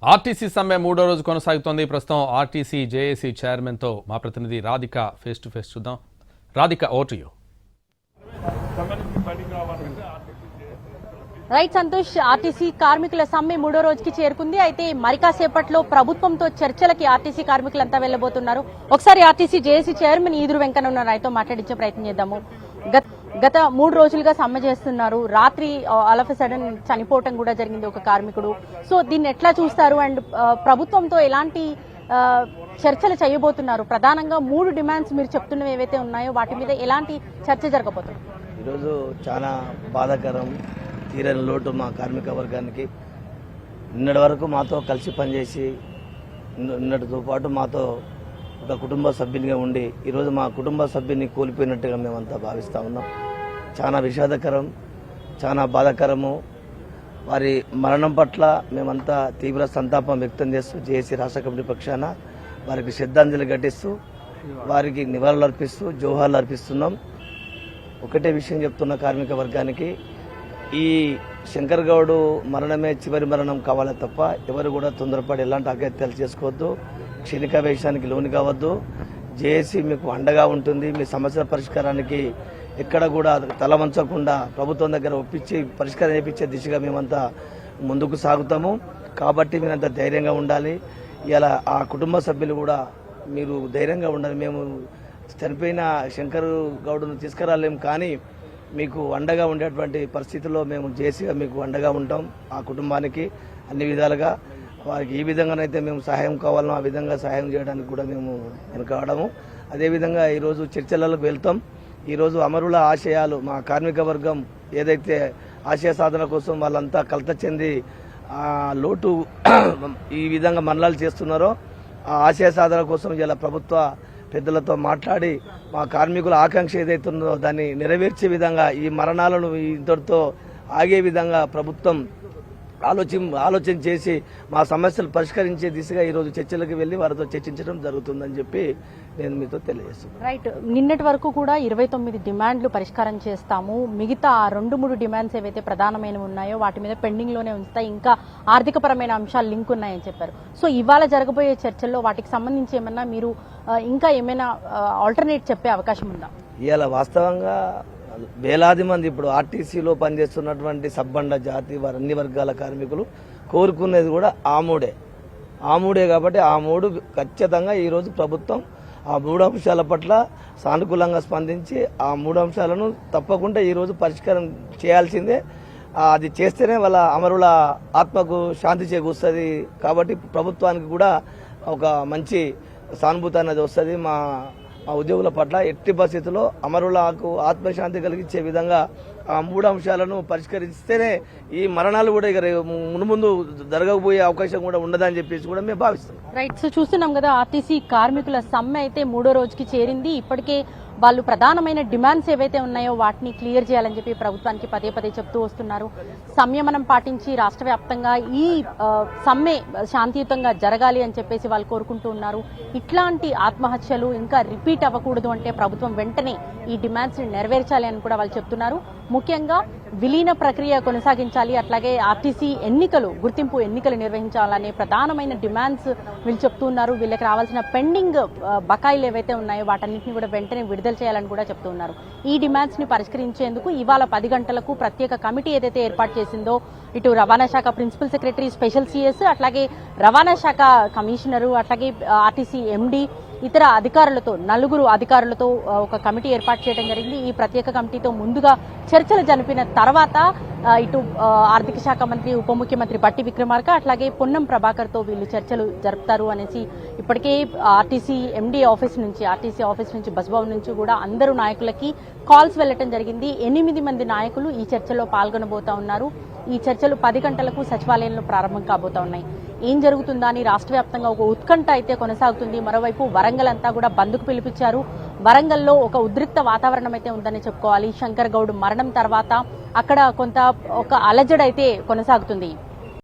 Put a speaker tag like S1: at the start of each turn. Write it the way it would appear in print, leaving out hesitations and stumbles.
S1: RTC సమ్మె మూడో రోజు కొనసాగుతోంది. ప్రస్తుతం ఆర్టీసీ జేఏసీ చైర్మన్ తో మా ప్రతినిధి రాధిక ఫేస్ టు ఫేస్ చూద్దాం. Radhika, over to you.
S2: Right Santosh, RTC కార్మికుల సమ్మె మూడో రోజుకి చేరుకుంది. అయితే మరి కాసేపట్లో ప్రభుత్వంతో చర్చలకి ఆర్టీసీ కార్మికులంతా వెళ్లబోతున్నారు. ఒకసారి ఆర్టీసీ జేఏసీ చైర్మన్ ఈదురు వెంకన్న ఉన్న ఆయనతో మాట్లాడించే ప్రయత్నం చేద్దాము. గత 3 రోజులుగా సమ్మె చేస్తున్నారు. రాత్రి ఆల్ ఆఫ్ ఎ సడన్ చనిపోవటం కూడా జరిగింది ఒక కార్మికుడు. సో దీన్ని ఎట్లా చూస్తారు అండ్ ప్రభుత్వంతో ఎలాంటి చర్చలు చేయబోతున్నారు? ప్రధానంగా 3 డిమాండ్స్ మీరు చెప్తున్నవి ఏవైతే ఉన్నాయో వాటి మీద ఎలాంటి చర్చ జరగబోతుంది?
S3: ఈరోజు చాలా బాధాకరం, తీరని లోటు మా కార్మిక వర్గానికి. నిన్నటి వరకు మాతో కలిసి పనిచేసి నిన్నటితో పాటు మాతో ఒక కుటుంబ సభ్యునిగా ఉండి ఈరోజు మా కుటుంబ సభ్యుని కోల్పోయినట్టుగా మేమంతా భావిస్తూ ఉన్నాం. చాలా విషాదకరం, చాలా బాధాకరము. వారి మరణం పట్ల మేమంతా తీవ్ర సంతాపం వ్యక్తం చేస్తూ జేఏసీ రాష్ట్ర కమిటీ పక్షాన వారికి శ్రద్ధాంజలి ఘటిస్తూ వారికి నివాళులు అర్పిస్తూ జోహార్లు అర్పిస్తున్నాం. ఒకటే విషయం చెప్తున్న కార్మిక వర్గానికి, ఈ శంకర్ గౌడ్ మరణమే చివరి మరణం కావాలే తప్ప ఎవరు కూడా తొందరపడి ఎలాంటి అగత్యాలు చేసుకోవద్దు, క్షణికావేశానికి లోను కావద్దు. జేఏసీ మీకు అండగా ఉంటుంది. మీ సమస్యల పరిష్కారానికి ఎక్కడ కూడా తల వంచకుండా ప్రభుత్వం దగ్గర ఒప్పించి పరిష్కారం చేయించే దిశగా మేమంతా ముందుకు సాగుతాము. కాబట్టి మీరంతా ధైర్యంగా ఉండాలి. ఇలా ఆ కుటుంబ సభ్యులు కూడా మీరు ధైర్యంగా ఉండాలి. మేము చనిపోయిన శంకర్ గౌడ్ను తీసుకురాలేము, కానీ మీకు అండగా ఉండేటువంటి పరిస్థితుల్లో మేము జేఏసీగా మీకు అండగా ఉంటాం. ఆ కుటుంబానికి అన్ని విధాలుగా వారికి ఏ విధంగానైతే మేము సహాయం కావాలనో ఆ విధంగా సహాయం చేయడానికి కూడా మేము వెనుకాడము. అదేవిధంగా ఈరోజు చర్చలకు వెళ్తాం. ఈరోజు అమరుల ఆశయాలు, మా కార్మిక వర్గం ఏదైతే ఆశయ సాధన కోసం వాళ్ళంతా కలత చెంది లోటు ఈ విధంగా మరణాలు చేస్తున్నారో ఆ ఆశయ సాధన కోసం ఇలా ప్రభుత్వ పెద్దలతో మాట్లాడి మా కార్మికుల ఆకాంక్ష ఏదైతుందో దాన్ని నెరవేర్చే విధంగా ఈ మరణాలను ఇంతటితో ఆగే విధంగా ప్రభుత్వం ఆలోచన చేసి మా సమస్యలు పరిష్కరించే దిశగా ఈరోజు చర్చలకు వెళ్లి వారితో చర్చించడం జరుగుతుందని చెప్పి నేను మీతో తెలియజేస్తున్నాను.
S2: రైట్, నిన్నటి వరకు కూడా 29 డిమాండ్లు పరిష్కారం చేస్తాము, మిగతా 2-3 డిమాండ్స్ ఏవైతే ప్రధానమైనవి ఉన్నాయో వాటి మీద పెండింగ్ లోనే ఉంచుతాయి, ఇంకా ఆర్థికపరమైన అంశాలు లింక్ ఉన్నాయని చెప్పారు. సో ఇవాళ జరగబోయే చర్చల్లో వాటికి సంబంధించి ఏమన్నా మీరు ఇంకా ఏమైనా ఆల్టర్నేట్ చెప్పే అవకాశం ఉందా?
S3: ఇవాళ వాస్తవంగా వేలాది మంది ఇప్పుడు ఆర్టీసీలో పనిచేస్తున్నటువంటి సబ్బండ జాతి అన్ని వర్గాల కార్మికులు కోరుకునేది కూడా ఆ మూడే కాబట్టి ఆ 3 ఖచ్చితంగా ఈరోజు ప్రభుత్వం ఆ 3 అంశాల పట్ల సానుకూలంగా స్పందించి ఆ 3 అంశాలను తప్పకుండా ఈరోజు పరిష్కారం చేయాల్సిందే. అది చేస్తేనే వాళ్ళ అమరుల ఆత్మకు శాంతి చేకూరుస్తుంది. కాబట్టి ప్రభుత్వానికి కూడా ఒక మంచి సానుభూతి అనేది వస్తుంది. మా ఉద్యోగుల పట్ల ఎట్టి పరిస్థితుల్లో అమరులకు ఆత్మశాంతి కలిగించే విధంగా ఆ 3 అంశాలను పరిష్కరిస్తేనే ఈ మరణాలు కూడా ఇక ముందు జరగకపోయే అవకాశం కూడా ఉండదని చెప్పేసి కూడా మేము భావిస్తున్నాం.
S2: రైట్, సో చూస్తున్నాం కదా, ఆర్టీసీ కార్మికుల సమ్మె అయితే 3వ రోజుకి చేరింది. ఇప్పటికే వాళ్ళు ప్రధానమైన డిమాండ్స్ ఏవైతే ఉన్నాయో వాటిని క్లియర్ చేయాలని చెప్పి ప్రభుత్వానికి పదే చెప్తూ వస్తున్నారు. సంయమనం పాటించి రాష్ట్ర వ్యాప్తంగా ఈ సమ్మె శాంతియుతంగా జరగాలి అని చెప్పేసి వాళ్ళు కోరుకుంటూ ఉన్నారు. ఇట్లాంటి ఆత్మహత్యలు ఇంకా రిపీట్ అవ్వకూడదు అంటే ప్రభుత్వం వెంటనే ఈ డిమాండ్స్ ని నెరవేర్చాలి అని కూడా వాళ్ళు చెప్తున్నారు. ముఖ్యంగా విలీన ప్రక్రియ కొనసాగించాలి, అట్లాగే ఆర్టీసీ గుర్తింపు ఎన్నికలు నిర్వహించాలనే ప్రధానమైన డిమాండ్స్ వీళ్ళు చెప్తున్నారు. వీళ్ళకి రావాల్సిన పెండింగ్ బకాయిలు ఏవైతే ఉన్నాయో వాటన్నింటినీ కూడా వెంటనే విడుదల చేయాలని కూడా చెప్తున్నారు. ఈ డిమాండ్స్ ని పరిష్కరించేందుకు ఇవాళ 10 గంటలకు ప్రత్యేక కమిటీ ఏదైతే ఏర్పాటు చేసిందో ఇటు రవాణా శాఖ ప్రిన్సిపల్ సెక్రటరీ, స్పెషల్ సిఎస్, అట్లాగే రవాణా శాఖ కమిషనరు, అట్లాగే ఆర్టీసీ ఎండీ, ఇతర అధికారులతో 4 అధికారులతో ఒక కమిటీ ఏర్పాటు చేయడం జరిగింది. ఈ ప్రత్యేక కమిటీతో ముందుగా చర్చలు జరిపిన తర్వాత ఇటు ఆర్థిక శాఖ మంత్రి, ఉప ముఖ్యమంత్రి బట్టి విక్రమార్క, అట్లాగే పొన్నం ప్రభాకర్ తో వీళ్ళు చర్చలు జరుపుతారు అనేసి ఇప్పటికే ఆర్టీసీ ఆఫీస్ నుంచి బస్ భవన్ నుంచి కూడా అందరూ నాయకులకి కాల్స్ వెళ్లడం జరిగింది. 8 మంది నాయకులు ఈ చర్చలో పాల్గొనబోతా ఉన్నారు. ఈ చర్చలు 10 గంటలకు సచివాలయంలో ప్రారంభం కాబోతా ఉన్నాయి. ఏం జరుగుతుందా అని రాష్ట్ర వ్యాప్తంగా ఒక ఉత్కంఠ అయితే కొనసాగుతుంది. మరోవైపు వరంగల్ అంతా కూడా బంద్కు పిలిపించారు. వరంగల్లో ఒక ఉద్రిక్త వాతావరణం అయితే ఉందని చెప్పుకోవాలి. శంకర్ గౌడ్ మరణం తర్వాత అక్కడ ఒక అలజడి అయితే కొనసాగుతుంది.